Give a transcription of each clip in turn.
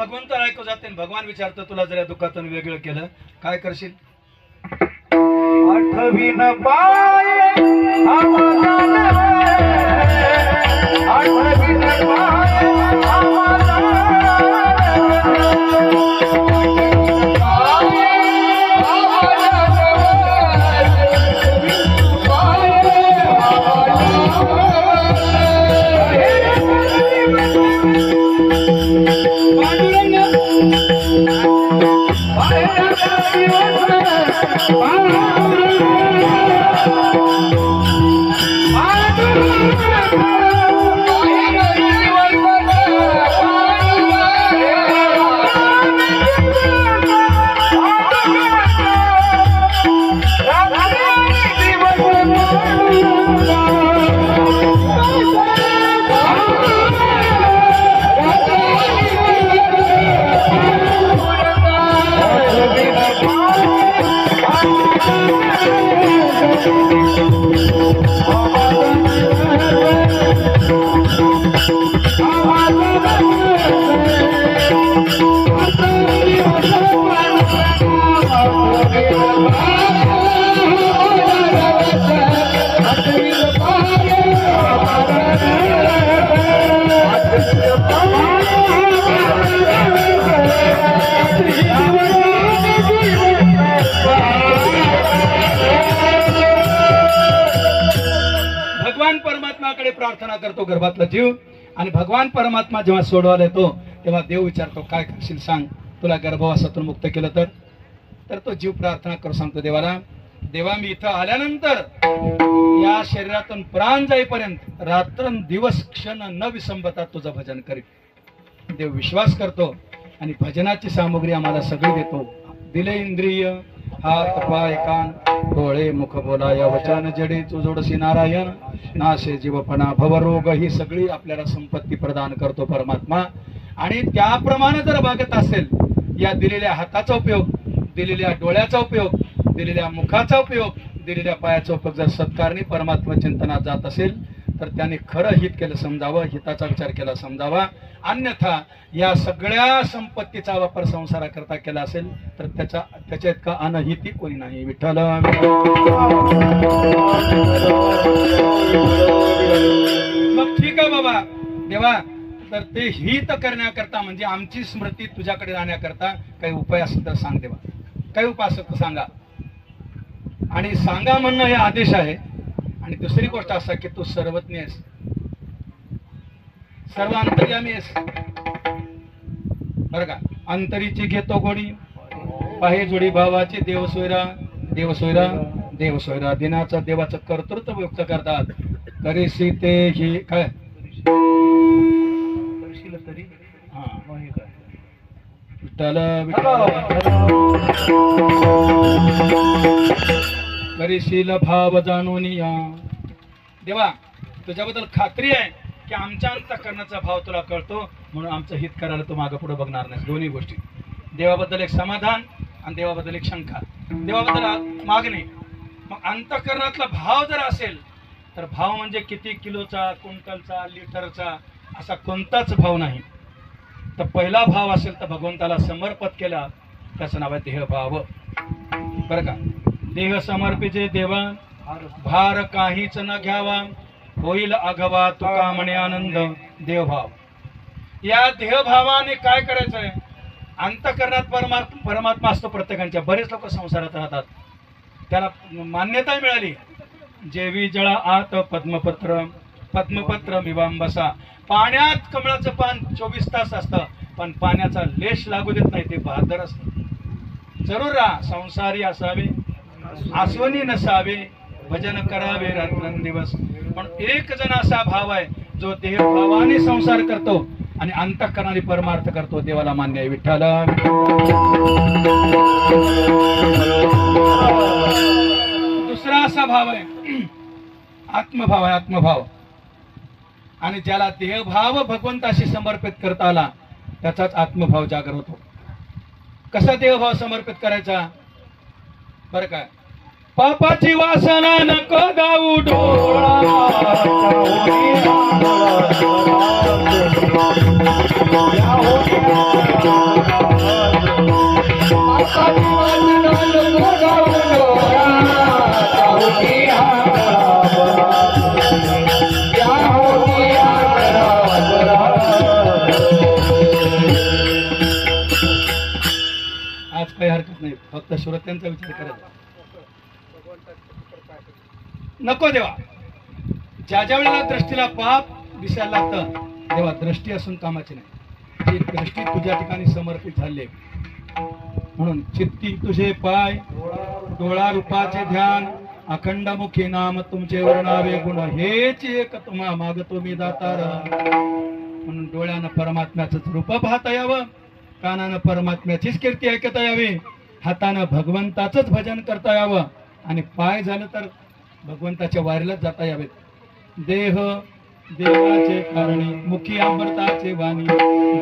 भगवंताला ऐकू जाते आणि भगवान विचारतो तुला जर या दुःखातून वेगळं केलं काय करशील? आठवीन पाय आम्हाला आठवीन पाय आम्हाला प्रार्थना करतो गर्भातला जीव आणि भगवान परमात्मा जेव्हा सोडवायला येतो तेव्हा देव विचारतो काय करशील सांग, तुला गर्भवासातून मुक्त केलं तर तो जीव प्रार्थना करू सांगतो देवाला, देवा मी इथं आल्यानंतर या शरीरातून प्राण जाईपर्यंत रात्रंदिवस क्षण न विसंबता तुझं भजन करीन. देव विश्वास करतो आणि भजनाची सामुग्री आम्हाला सगळी देतो. दिले इंद्रिय हात पाय कान डोळे मुख बोलाया वचन जडे तुझोडसी नारायण नाशे जीवपणा भवरोग ही सगळी आपल्याला संपत्ती प्रदान करतो परमात्मा. आणि त्याप्रमाणे जर वागत असेल या दिलेल्या हाताचा उपयोग, दिलेल्या डोळ्याचा उपयोग, दिलेल्या मुखाचा उपयोग, दिलेल्या पायाचा उपयोग जर सत्कारणी परमात्मा चिंतनात जात असेल तर त्याने खरं हित केलं समजावं, हिताचा विचार केला समजावा. अन्यथा या सगळ्या संपत्तीचा वापर संसाराकरता केला असेल तर त्याच्या इतका अनहिती कोणी नाही. विठ्ठल मग ठीक आहे बाबा देवा, तर ते हित करण्याकरता म्हणजे आमची स्मृती तुझ्याकडे राहण्याकरता काही उपाय असेल तर सांग देवा, काही उपाय असेल तर सांगा. आणि सांगा म्हणणं हे आदेश आहे. आणि दुसरी गोष्ट असा की तू सर्वज्ञ आहेस, सर्व अंतर्यामी आहेस बरं का. अंतरीची घेतो गोडी पाहे जोडी भावाची देव सोयरा देव सोयरा देव सोयरा. दिनाचं देवाचं कर्तृत्व व्यक्त करतात. करीसी ते ही काय तरी विठ्ठल करीशील भाव जाणून या. देवा तुझ्याबद्दल खात्री आहे की आमच्या अंतःकरणाचा भाव तुला कळतो म्हणून आमचं हित करायला तू मागं पुढे बघणार नाही. दोन्ही गोष्टी, देवाबद्दल एक समाधान आणि देवाबद्दल एक शंका, देवाबद्दल मागणी. मग अंतःकरणातला भाव जर असेल तर भाव म्हणजे किती किलोचा, क्विंटलचा, लिटरचा असा कोणताच भाव नाही. तर पहिला भाव असेल तर भगवंताला समर्पित केला त्याचं नाव आहे देहभाव बरं का. देह समर्पिते देवा भार काहीच न घ्यावा होईल अघवा तुका म्हणे आनंद. देवभाव, या देहभावाने काय करायचंय? अंतःकरणात परमात्मा असतो प्रत्येकांच्या. बरेच लोक संसारात राहतात, त्याला मान्यता मिळाली. जेवी जळा आत पद्मपत्र पद्मपत्र मिवांबसा. पाण्यात कमळाचं पान 24 तास असतं पण पाण्याचा लेश लागू देत नाही, ते बहादर असतं. जरूर राहा, संसारी असावे आसवनी नसावे, भजन करावे रात्रंदिवस. पण एक जण असा भाव आहे जो देहभावाने संसार करतो आणि अंतःकरणाने परमार्थ करतो, देवाला मान्य आहे. विठ्ठल दुसरा असा भाव आहे आत्मभाव आहे, आत्मभाव. आणि ज्याला देहभाव भगवंताशी समर्पित करता आला त्याचाच आत्मभाव जागर होतो. कसा देहभाव समर्पित करायचा बरं काय? पापाची वासना नको दाऊ डोळा आज काही हरकत नाही, फक्त श्रोत्यांचा विचार करायचा. नको देवा, ज्या वेळेला दृष्टीला पाप दिसायला लागतं तेव्हा दृष्टी असून कामाची नाही. ती दृष्टी तुझ्या ठिकाणी समर्पित झाली आहे. म्हणून चित्ती तुझे पाय, डोळा रूपाचे ध्यान, अखंड मुखी नाम तुमचे वर्णावे गुण, हेच एक तुम्हा मागतो मी दातार. म्हणून डोळ्यानं परमात्म्याचं रूप पाहता यावं, कानानं परमात्म्याचीच कीर्ती ऐकता यावी, हातानं भगवंताचंच भजन करता यावं, आणि पाय झालं तर भगवंताच्या वारीलाच जाता यावेत. देह देवाचे कारणी, मुखी अमृताचे वाणी,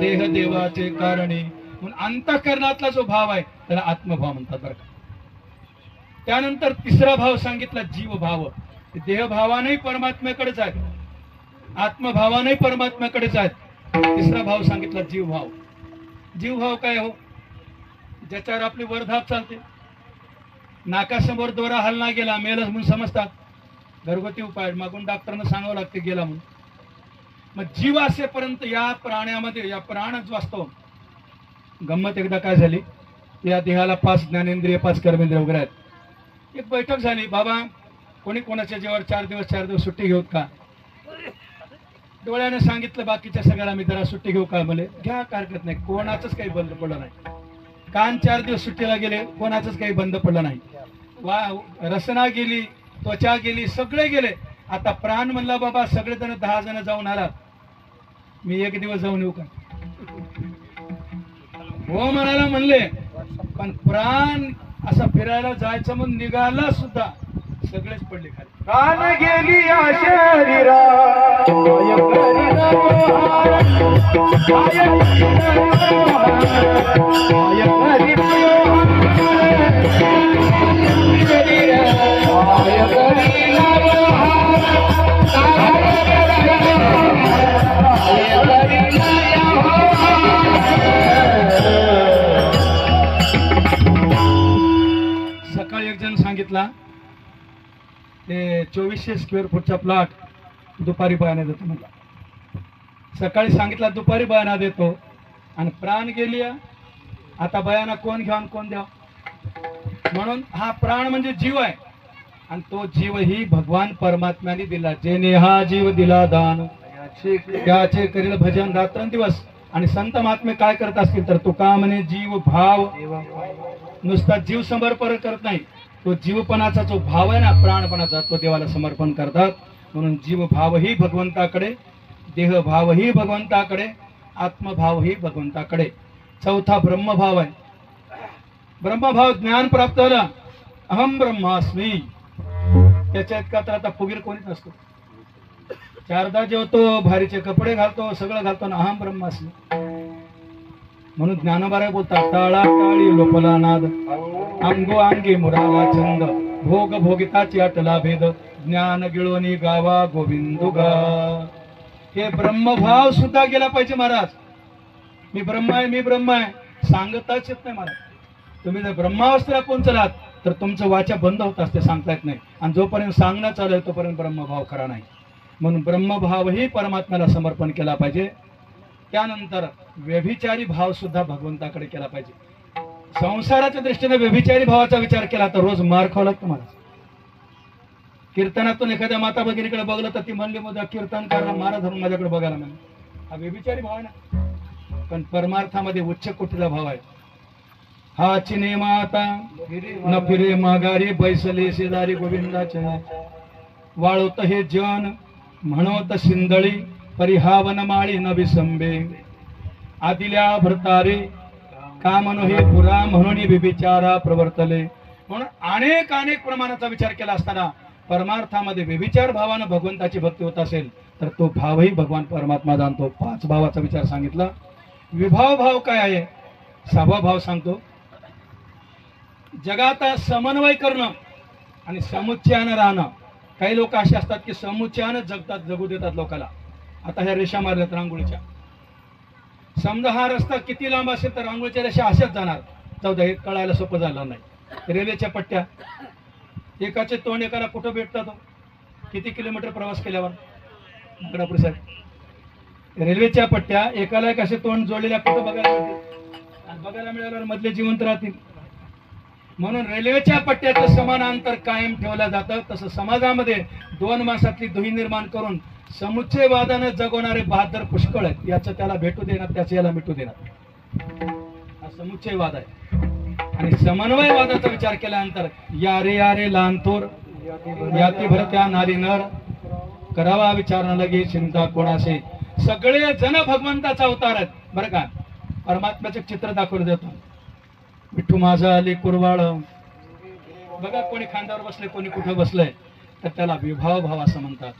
देह देवाचे कारणी. म्हणून अंतःकरणातला जो भाव आहे त्याला आत्मभाव म्हणतात बरं का. त्यानंतर तिसरा भाव सांगितला जीव भाव. देह भावानेही परमात्म्याकडेच आहेत, आत्मभावानेही परमात्म्याकडेच आहेत. तिसरा भाव सांगितला जीव भाव. जीव भाव काय हो? ज्याच्यावर आपली वरधाप चालते. नाकासमोर दोरा हलना गेला मेलच म्हणून समजतात, घरगुती उपाय मागून डॉक्टरनं सांगावं लागते गेला म्हणून. मग जीव असेपर्यंत या प्राण्यामध्ये, या प्राण जो असतो, गंमत एकदा काय झाली, या देहाला 5 ज्ञानेंद्रिय 5 कर्मेंद्रिय वगैरे आहेत. एक बैठक झाली, बाबा कोणी कोणाच्या जेव्हा 4 दिवस सुट्टी घेऊत का? डोळ्याने सांगितलं बाकीच्या सगळ्याला, मी जरा सुट्टी घेऊ का? म्हणे घ्या, हरकत नाही, कोणाचंच काही बंद पडलं नाही. कान 4 दिवस सुट्टीला गेले, कोणाचंच काही बंद पडलं नाही. रसना गेली, त्वचा गेली, सगळे गेले. आता प्राण म्हणला, बाबा सगळेजण 10 जण जाऊन आला, मी 1 दिवस जाऊन येऊ का? हो म्हणायला म्हणले, पण प्राण असा फिरायला जायचं म्हणून निघाला सुद्धा सगळेच पडले खाली. प्राण गेली या शरीरा, माय करीना व्यवहार, माय करीना व्यवहार, माय करीना सकाळी एक जण सांगितला, ते 2400 स्क्वेअर फूटचा प्लॉट दुपारी बयाना देतो म्हणला. सकाळी सांगितला दुपारी बयाना देतो, आणि प्राण गेली. आता बयाना कोण घ्या कोण द्या? म्हणून हा प्राण म्हणजे जीव आहे, आणि तो जीव ही भगवान परमात्म्याने दिला. जेने हा जीव दिला दान, त्याचे करील भजन रात्रंदिवस. आणि संत महात्मे काय करत असतील तर तुका म्हणे जीव भाव, नुसता जीव समर्पण करत नाही, तो जीवपणाचा जो भाव आहे ना, प्राणपणाचा, तो देवाला समर्पण करतात. म्हणून जीव भावही भगवंताकडे, देह भावही भगवंताकडे, आत्मभावही भगवंताकडे. चौथा ब्रह्मभाव आहे. ब्रह्मभाव ज्ञान प्राप्त झालं, अहम ब्रह्मास्मी. त्याच्या इतका तर आता फुगीर कोणीच नसतो. 4दा जेवतो, भारीचे कपडे घालतो, सगळं घालतो ना, अहम ब्रह्मास्मी. म्हणून ज्ञानोबा बोलतात, टाळा टाळी लोपला नाद, अंगो अंगी मुराला छंद, भोग भोगिताची अटला भेद, ज्ञान गिळोनी गावा गोविंदुगा. हे ब्रह्मभाव सुद्धा गेला पाहिजे महाराज. मी ब्रह्म आहे, मी ब्रह्म आहे सांगताच येत नाही महाराज. तुम्ही जर ब्रह्मावस्थेला पोहोचलात तर तुमचं वाचा बंद होत असते, सांगता येत नाही. आणि जोपर्यंत सांगणं चालू आहे तोपर्यंत ब्रह्मभाव खरा नाही. म्हणून ब्रह्मभावही परमात्म्याला समर्पण केला पाहिजे. त्यानंतर व्यभिचारी भाव सुद्धा भगवंताकडे केला पाहिजे. संसाराच्या दृष्टीने व्यभिचारी भावाचा विचार केला तर रोज मार खावा लागतो मला. कीर्तनातून एखाद्या माता भगिनीकडे बघलं तर ती म्हणली, मध्ये कीर्तनकारला मारा धरून माझ्याकडे बघायला म्हणे. हा व्यभिचारी भाव आहे ना. पण परमार्थामध्ये उच्च कोटीला भाव आहे. हा चिने माता न फिरे माघारी, बैसले शेजारी गोविंदाच्या, वाळवत हे जन म्हणवत सिंदळी, परिहावन माळी न विसंबे, आदिल्या भरतारे का म्हणू हे पुरा म्हणून व्यभिचारा प्रवर्तले. म्हणून अनेक अनेक प्रमाणाचा विचार केला असताना परमार्थामध्ये व्यभिचार भावानं भगवंताची भक्ती होत असेल तर तो भावही भगवान परमात्मा जाणतो. 5 भावाचा विचार सांगितला. विभाव भाव काय आहे? 6वा भाव सांगतो, जगात समन्वय करणं आणि समुच्चयानं राहणं. काही लोक असे असतात की समुच्चयानं जगतात, जगू देतात लोकाला. आता ह्या रेषा मारल्यात रांगोळीच्या. समजा हा रस्ता किती लांब असेल तर रांगोळीच्या रेषा अशाच जाणार. जाऊ द्या, हे कळायला सोपं झालं नाही. रेल्वेच्या पट्ट्या, एकाचे तोंड एकाला कुठं भेटतात हो? किती किलोमीटर प्रवास केल्यावर? नागडापूर साहेब, रेल्वेच्या पट्ट्या एकाला एक असे तोंड जोडलेल्या कुठं बघायला मिळतील? आणि बघायला मिळाल्यावर मधले जिवंत राहतील. म्हणून रेल्वेच्या पट्ट्याचं समान अंतर कायम ठेवलं जातं. तसं समाजामध्ये दोन माणसातली दुही निर्माण करून समुच्चयवादानं जगवणारे बहादर पुष्कळ आहेत. याचं त्याला भेटू देणार, त्याचं याला मिटू देणार. हा समुच्चयवाद आहे. आणि समन्वयवादाचा विचार केल्यानंतर यारे यारे लहान थोर याती भरत्या नारी नर करावा विचार न लगे चिंता कोणासे. सगळे जण भगवंताचा अवतार आहेत बरं का. परमात्म्याचे चित्र दाखवलं जातं. विठ्ठू माझा आले कुरवाळ. बघा, कोणी खांद्यावर बसले, कोणी कुठं बसलंय, तर त्याला विभाव भाव असं म्हणतात.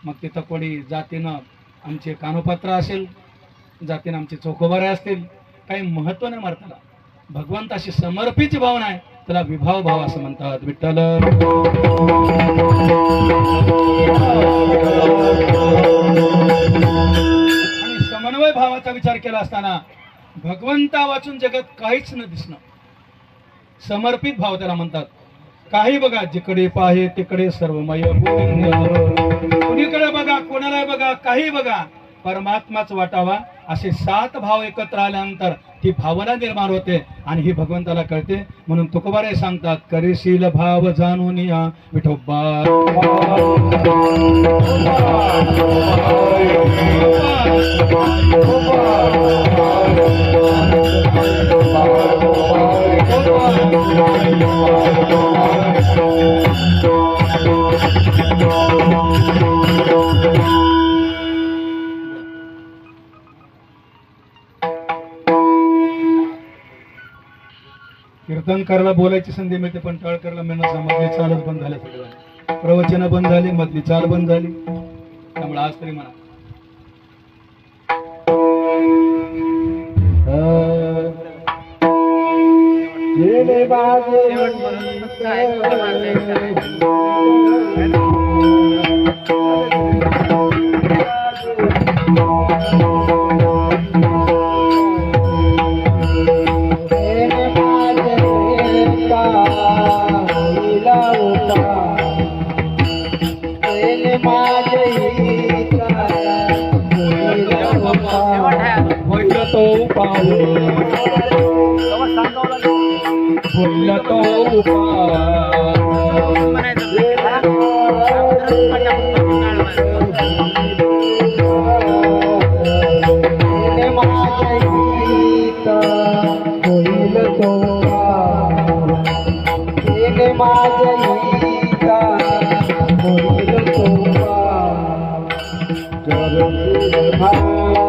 मग तिथं कोणी जातीनं आमचे कानोपात्र असेल, जातीनं आमचे चोखोबारे असतील, काही महत्व नाही मारताला. भगवंताशी समर्पित भावना आहे, त्याला विभाव भाव असं म्हणतात. विठ्ठल आणि समन्वय भावाचा विचार केला असताना भगवंता वाचून जगत काहीच न दिसणं. समर्पित भाव त्याला म्हणतात. काही बघा, जिकडे पाहे तिकडे सर्वमय कुणीकडे बघा, कोणाला बघा, काही बघा, परमात्माच वाटावा. असे 7 भाव एकत्र आल्यानंतर ती भावना निर्माण होते आणि ही भगवंताला कळते. म्हणून तुकोबारे सांगतात, करीशील भाव जाणून या विठोबा. कीर्तन करायला बोलायची संधी मिळते, पण टाळकरला मिळणं मधली चालच बंद झाल्या. सगळं प्रवचन बंद झाली, मधली चाल बंद झाली. त्यामुळे आज तरी म्हणा माझ